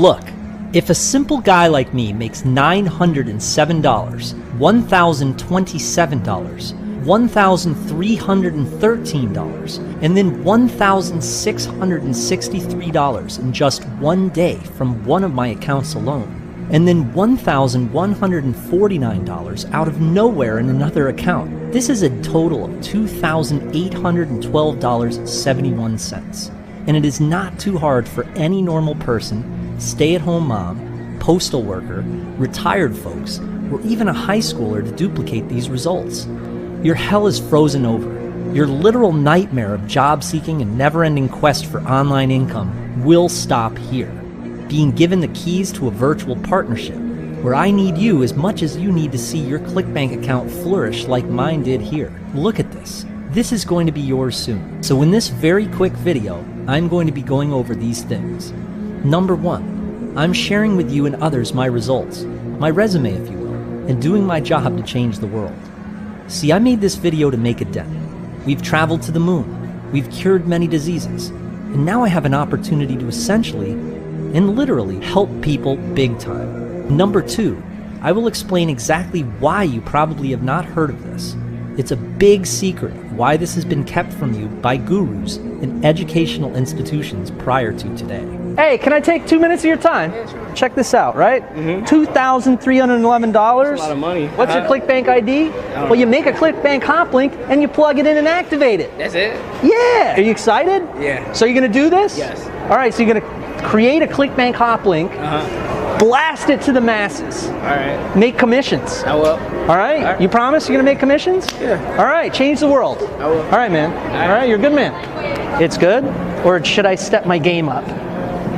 Look, if a simple guy like me makes $907, $1,027, $1,313, and then $1,663 in just one day from one of my accounts alone, and then $1,149 out of nowhere in another account, this is a total of $2,812.71. And it is not too hard for any normal person, stay-at-home mom, postal worker, retired folks, or even a high schooler to duplicate these results. Your hell is frozen over. Your literal nightmare of job-seeking and never-ending quest for online income will stop here. Being given the keys to a virtual partnership, where I need you as much as you need to see your ClickBank account flourish like mine did here. Look at this. This is going to be yours soon. So in this very quick video, I'm going to be going over these things. Number one, I'm sharing with you and others my results, my resume if you will, and doing my job to change the world. See, I made this video to make a dent. We've traveled to the moon, we've cured many diseases, and now I have an opportunity to essentially and literally help people big time. Number two, I will explain exactly why you probably have not heard of this. It's a big secret of why this has been kept from you by gurus and educational institutions prior to today. Hey, can I take 2 minutes of your time? Yeah, sure. Check this out, right? $2,311. That's a lot of money. What's your ClickBank ID? Well, you make a ClickBank hop link and you plug it in and activate it. That's it? Yeah. Are you excited? Yeah. So you're going to do this? Yes. All right, so you're going to create a ClickBank hop link, blast it to the masses. All right. Make commissions. I will. All right? You promise you're going to make commissions? Yeah. All right, change the world. I will. All right, man. All right, you're a good man. It's good? Or should I step my game up? I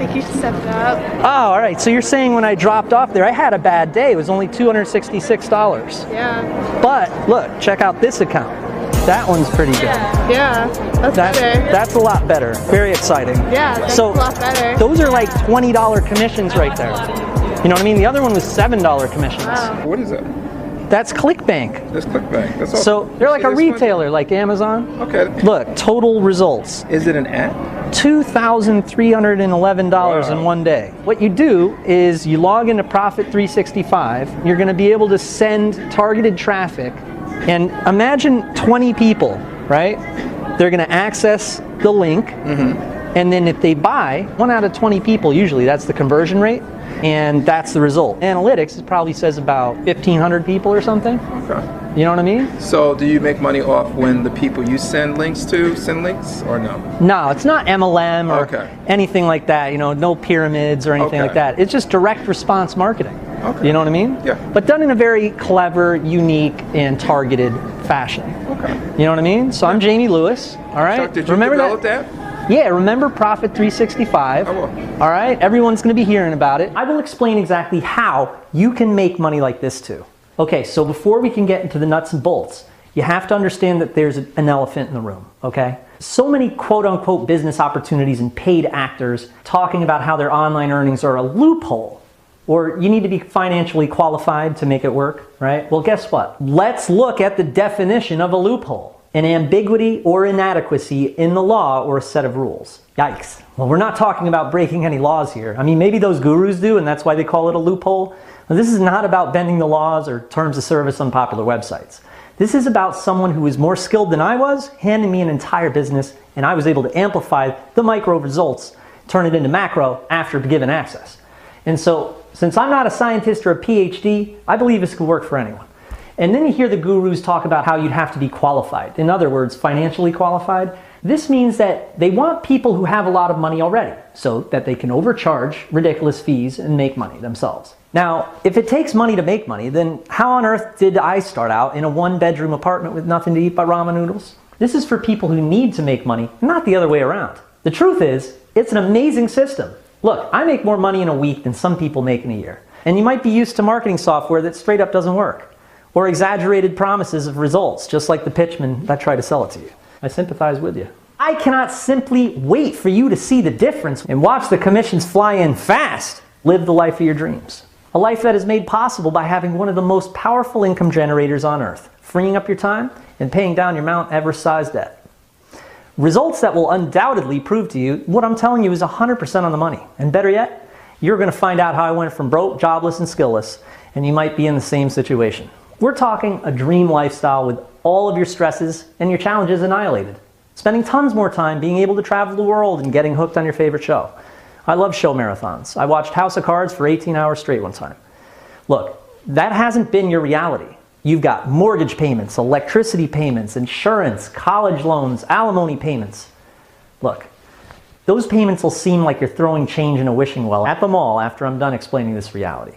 think you should step it up. Oh, all right. So you're saying when I dropped off there, I had a bad day. It was only $266. Yeah. But look, check out this account. That one's pretty good. Yeah. That's better. That's a lot better. Very exciting. Yeah, that's so a lot better. Those are like $20 commissions right there. You know what I mean? The other one was $7 commissions. Wow. What is it? That's ClickBank. That's ClickBank. That's all. So they're like a retailer, like Amazon. Okay. Look, total results. Is it an app? $2,311 in one day. What you do is you log into Profit 365. You're going to be able to send targeted traffic. And imagine 20 people, right? They're going to access the link. And then if they buy, 1 out of 20 people, usually that's the conversion rate. And that's the result. Analytics, it probably says about 1,500 people or something. Okay. You know what I mean? So do you make money off when the people you send links to send links or no? No, it's not MLM or Okay. anything like that. You know, no pyramids or anything like that. It's just direct response marketing. Okay. You know what I mean? Yeah. But done in a very clever, unique, and targeted fashion. Okay. You know what I mean? So I'm Jamie Lewis. All right. Chuck, did you remember develop that? Yeah, remember Profit 365. I will. All right, everyone's going to be hearing about it. I will explain exactly how you can make money like this too. Okay, so before we can get into the nuts and bolts, you have to understand that there's an elephant in the room, okay? So many quote-unquote business opportunities and paid actors talking about how their online earnings are a loophole, or you need to be financially qualified to make it work, right? Well, guess what? Let's look at the definition of a loophole. An ambiguity or inadequacy in the law or a set of rules. Yikes. Well, we're not talking about breaking any laws here. I mean, maybe those gurus do, and that's why they call it a loophole. Well, this is not about bending the laws or terms of service on popular websites. This is about someone who is more skilled than I was, handing me an entire business, and I was able to amplify the micro results, turn it into macro after given access. And so, since I'm not a scientist or a PhD, I believe this could work for anyone. And then you hear the gurus talk about how you'd have to be qualified. In other words, financially qualified. This means that they want people who have a lot of money already so that they can overcharge ridiculous fees and make money themselves. Now, if it takes money to make money, then how on earth did I start out in a one-bedroom apartment with nothing to eat but ramen noodles? This is for people who need to make money, not the other way around. The truth is, it's an amazing system. Look, I make more money in a week than some people make in a year. And you might be used to marketing software that straight up doesn't work. Or exaggerated promises of results, just like the pitchmen that try to sell it to you. I sympathize with you. I cannot simply wait for you to see the difference and watch the commissions fly in fast. Live the life of your dreams. A life that is made possible by having one of the most powerful income generators on earth, freeing up your time and paying down your Mount Everest-sized debt. Results that will undoubtedly prove to you what I'm telling you is 100% on the money. And better yet, You're going to find out how I went from broke, jobless, and skillless, and you might be in the same situation. We're talking a dream lifestyle with all of your stresses and your challenges annihilated. Spending tons more time being able to travel the world and getting hooked on your favorite show. I love show marathons. I watched House of Cards for 18 hours straight one time. Look, that hasn't been your reality. You've got mortgage payments, electricity payments, insurance, college loans, alimony payments. Look, those payments will seem like you're throwing change in a wishing well at the mall after I'm done explaining this reality.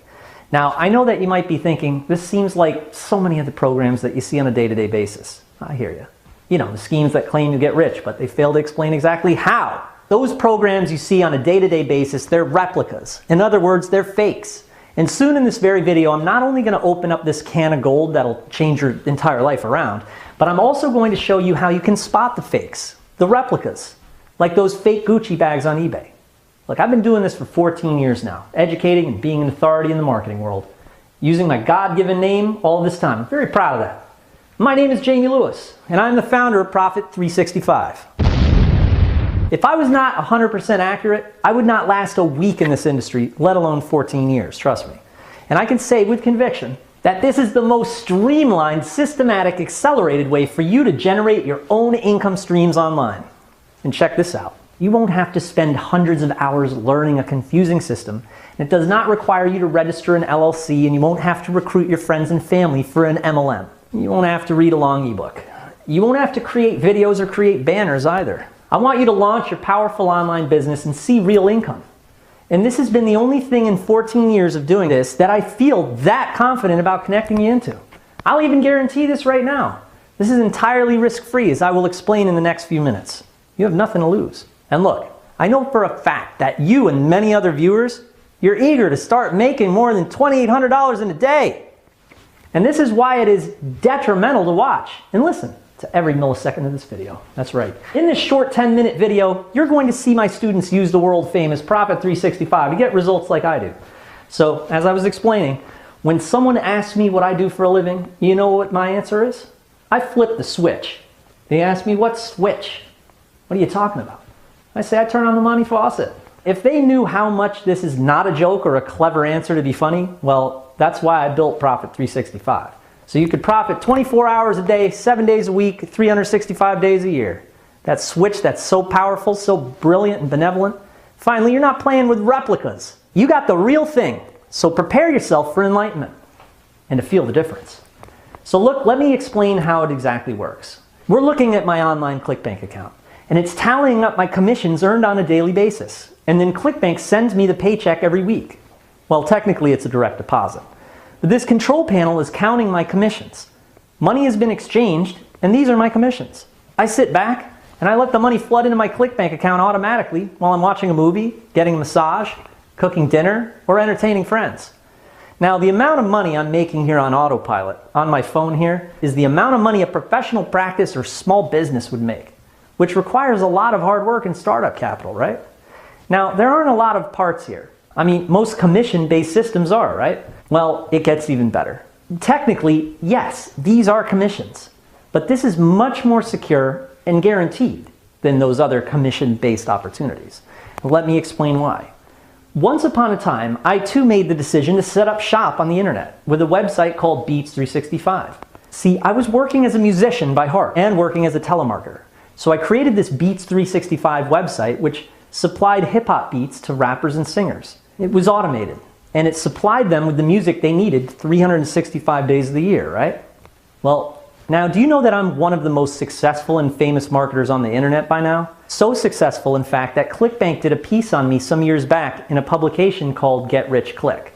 Now, I know that you might be thinking, this seems like so many of the programs that you see on a day-to-day basis. I hear you. You know, the schemes that claim you get rich, but they fail to explain exactly how. Those programs you see on a day-to-day basis, they're replicas. In other words, they're fakes. And soon in this very video, I'm not only going to open up this can of gold that'll change your entire life around, but I'm also going to show you how you can spot the fakes, the replicas, like those fake Gucci bags on eBay. Look, I've been doing this for 14 years now, educating and being an authority in the marketing world, using my God-given name all this time. I'm very proud of that. My name is Jamie Lewis, and I'm the founder of Profit 365. If I was not 100% accurate, I would not last a week in this industry, let alone 14 years, trust me. And I can say with conviction that this is the most streamlined, systematic, accelerated way for you to generate your own income streams online. And check this out. You won't have to spend hundreds of hours learning a confusing system. And it does not require you to register an LLC, and you won't have to recruit your friends and family for an MLM. You won't have to read a long ebook. You won't have to create videos or create banners either. I want you to launch your powerful online business and see real income. And this has been the only thing in 14 years of doing this that I feel that confident about connecting you into. I'll even guarantee this right now. This is entirely risk-free, as I will explain in the next few minutes. You have nothing to lose. And look, I know for a fact that you and many other viewers, you're eager to start making more than $2,800 in a day. And this is why it is detrimental to watch and listen to every millisecond of this video. That's right. In this short 10-minute video, you're going to see my students use the world-famous Profit 365 to get results like I do. So, as I was explaining, when someone asks me what I do for a living, you know what my answer is? I flip the switch. They ask me, what switch? What are you talking about? I say, I turn on the money faucet. If they knew how much this is not a joke or a clever answer to be funny, well, that's why I built Profit 365. So you could profit 24 hours a day, 7 days a week, 365 days a year. That switch that's so powerful, so brilliant and benevolent. Finally, you're not playing with replicas. You got the real thing. So prepare yourself for enlightenment and to feel the difference. So look, let me explain how it exactly works. We're looking at my online ClickBank account, and it's tallying up my commissions earned on a daily basis. And then ClickBank sends me the paycheck every week. Well, technically it's a direct deposit. But this control panel is counting my commissions. Money has been exchanged, and these are my commissions. I sit back, and I let the money flood into my ClickBank account automatically while I'm watching a movie, getting a massage, cooking dinner, or entertaining friends. Now, the amount of money I'm making here on autopilot, on my phone here, is the amount of money a professional practice or small business would make, which requires a lot of hard work and startup capital, right? Now, there aren't a lot of parts here. I mean, most commission-based systems are, right? Well, it gets even better. Technically, yes, these are commissions, but this is much more secure and guaranteed than those other commission-based opportunities. Let me explain why. Once upon a time, I too made the decision to set up shop on the internet with a website called Beats 365. See, I was working as a musician by heart and working as a telemarketer. So I created this Beats 365 website which supplied hip-hop beats to rappers and singers. It was automated, and it supplied them with the music they needed 365 days of the year, right? Well, now do you know that I'm one of the most successful and famous marketers on the internet by now? So successful, in fact, that ClickBank did a piece on me some years back in a publication called Get Rich Click.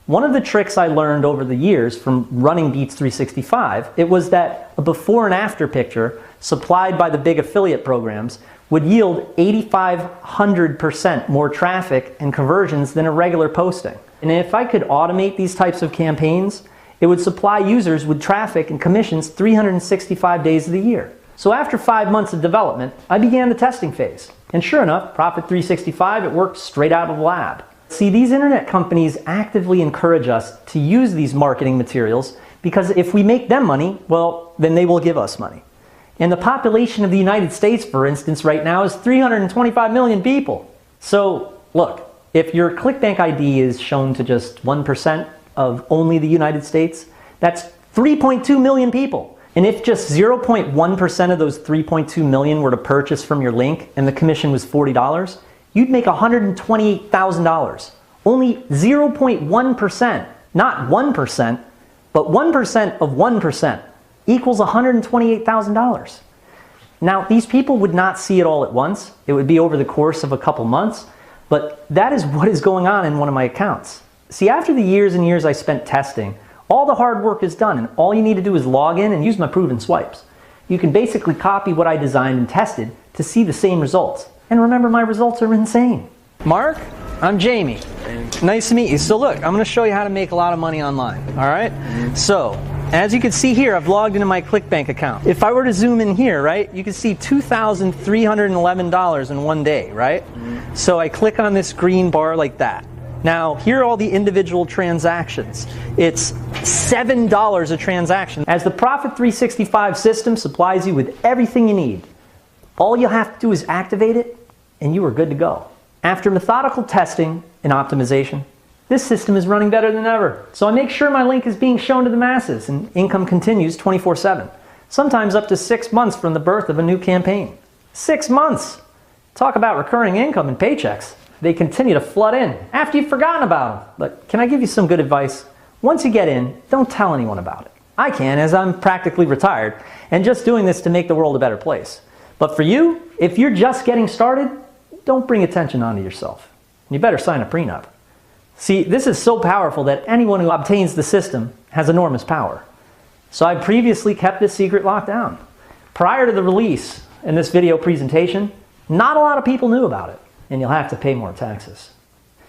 One of the tricks I learned over the years from running Beats 365, it was that a before and after picture supplied by the big affiliate programs would yield 8,500% more traffic and conversions than a regular posting. And if I could automate these types of campaigns, it would supply users with traffic and commissions 365 days of the year. So after 5 months of development, I began the testing phase. And sure enough, Profit 365, it worked straight out of the lab. See, these internet companies actively encourage us to use these marketing materials because if we make them money, well, then they will give us money. And the population of the United States, for instance, right now is 325 million people. So, look, if your ClickBank ID is shown to just 1% of only the United States, that's 3.2 million people. And if just 0.1% of those 3.2 million were to purchase from your link and the commission was $40, you'd make $128,000. Only 0.1%, not 1%, but 1% of 1% equals $128,000. Now, these people would not see it all at once. It would be over the course of a couple months, but that is what is going on in one of my accounts. See, after the years and years I spent testing, all the hard work is done, and all you need to do is log in and use my proven swipes. You can basically copy what I designed and tested to see the same results. And remember, my results are insane. Mark, I'm Jamie. Nice to meet you. So look, I'm going to show you how to make a lot of money online, all right? So, as you can see here, I've logged into my ClickBank account. If I were to zoom in here, right, you can see $2,311 in one day, right? So I click on this green bar like that. Now, here are all the individual transactions. It's $7 a transaction. As the Profit 365 system supplies you with everything you need, all you have to do is activate it, and you are good to go. After methodical testing and optimization, this system is running better than ever. So I make sure my link is being shown to the masses, and income continues 24/7. Sometimes up to 6 months from the birth of a new campaign. 6 months! Talk about recurring income and paychecks. They continue to flood in after you've forgotten about them. But can I give you some good advice? Once you get in, don't tell anyone about it. I can, as I'm practically retired, and just doing this to make the world a better place. But for you, if you're just getting started, don't bring attention onto yourself. You better sign a prenup. See, this is so powerful that anyone who obtains the system has enormous power. So I previously kept this secret locked down. Prior to the release in this video presentation, not a lot of people knew about it, and you'll have to pay more taxes.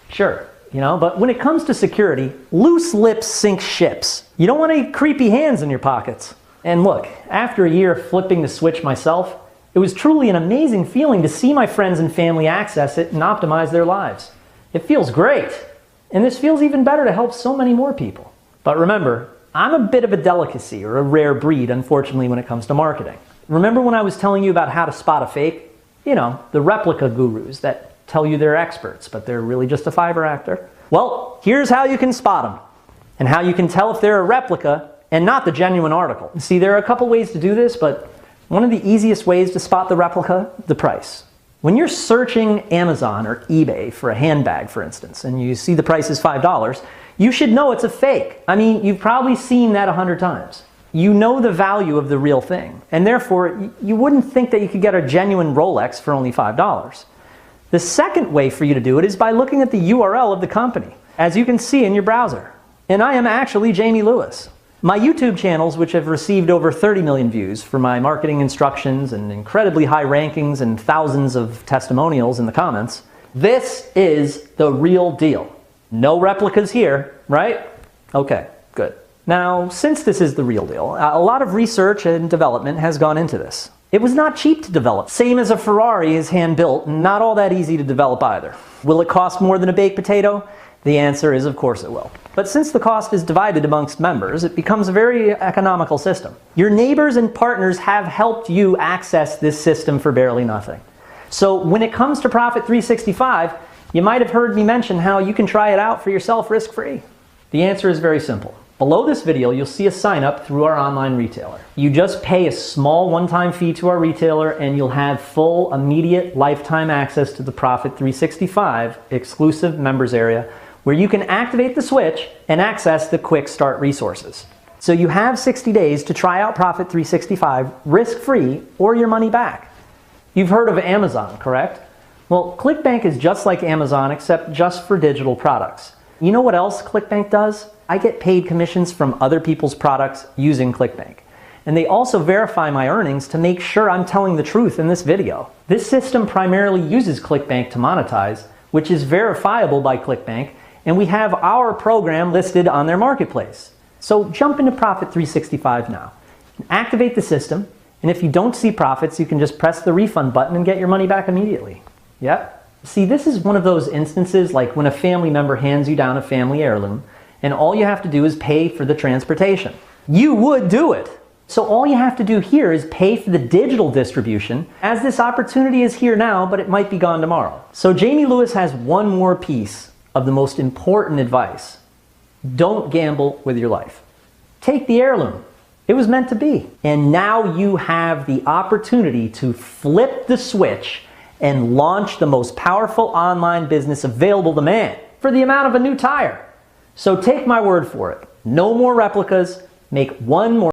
Sure, but when it comes to security, loose lips sink ships. You don't want any creepy hands in your pockets. And look, after a year of flipping the switch myself, it was truly an amazing feeling to see my friends and family access it and optimize their lives. It feels great. And this feels even better to help so many more people. But remember, I'm a bit of a delicacy, or a rare breed, unfortunately, when it comes to marketing. Remember when I was telling you about how to spot a fake? The replica gurus that tell you they're experts, but they're really just a Fiverr actor. Well, here's how you can spot them, and how you can tell if they're a replica and not the genuine article. See, there are a couple ways to do this, but one of the easiest ways to spot the replica, the price. When you're searching Amazon or eBay for a handbag, for instance, and you see the price is $5, you should know it's a fake. I mean, you've probably seen that 100 times. You know the value of the real thing, and therefore you wouldn't think that you could get a genuine Rolex for only $5. The second way for you to do it is by looking at the URL of the company, as you can see in your browser. And I am actually Jamie Lewis. My YouTube channels, which have received over 30 million views for my marketing instructions and incredibly high rankings and thousands of testimonials in the comments, this is the real deal. No replicas here, right? Okay, good. Now, since this is the real deal, a lot of research and development has gone into this. It was not cheap to develop. Same as a Ferrari is hand-built, and not all that easy to develop either. Will it cost more than a baked potato? The answer is, of course it will. But since the cost is divided amongst members, it becomes a very economical system. Your neighbors and partners have helped you access this system for barely nothing. So when it comes to Profit 365, you might have heard me mention how you can try it out for yourself risk-free. The answer is very simple. Below this video, you'll see a sign up through our online retailer. You just pay a small one-time fee to our retailer and you'll have full, immediate, lifetime access to the Profit 365 exclusive members area, where you can activate the switch and access the quick start resources. So you have 60 days to try out Profit 365 risk-free or your money back. You've heard of Amazon, correct? Well, ClickBank is just like Amazon except just for digital products. You know what else ClickBank does? I get paid commissions from other people's products using ClickBank. And they also verify my earnings to make sure I'm telling the truth in this video. This system primarily uses ClickBank to monetize, which is verifiable by ClickBank, and we have our program listed on their marketplace. So jump into Profit 365 now. Activate the system, and if you don't see profits, you can just press the refund button and get your money back immediately. Yep. See, this is one of those instances like when a family member hands you down a family heirloom, and all you have to do is pay for the transportation. You would do it. So all you have to do here is pay for the digital distribution, as this opportunity is here now, but it might be gone tomorrow. So Jamie Lewis has one more piece of the most important advice. Don't gamble with your life. Take the heirloom. It was meant to be. And now you have the opportunity to flip the switch and launch the most powerful online business available to man for the amount of a new tire. So take my word for it. No more replicas. Make one more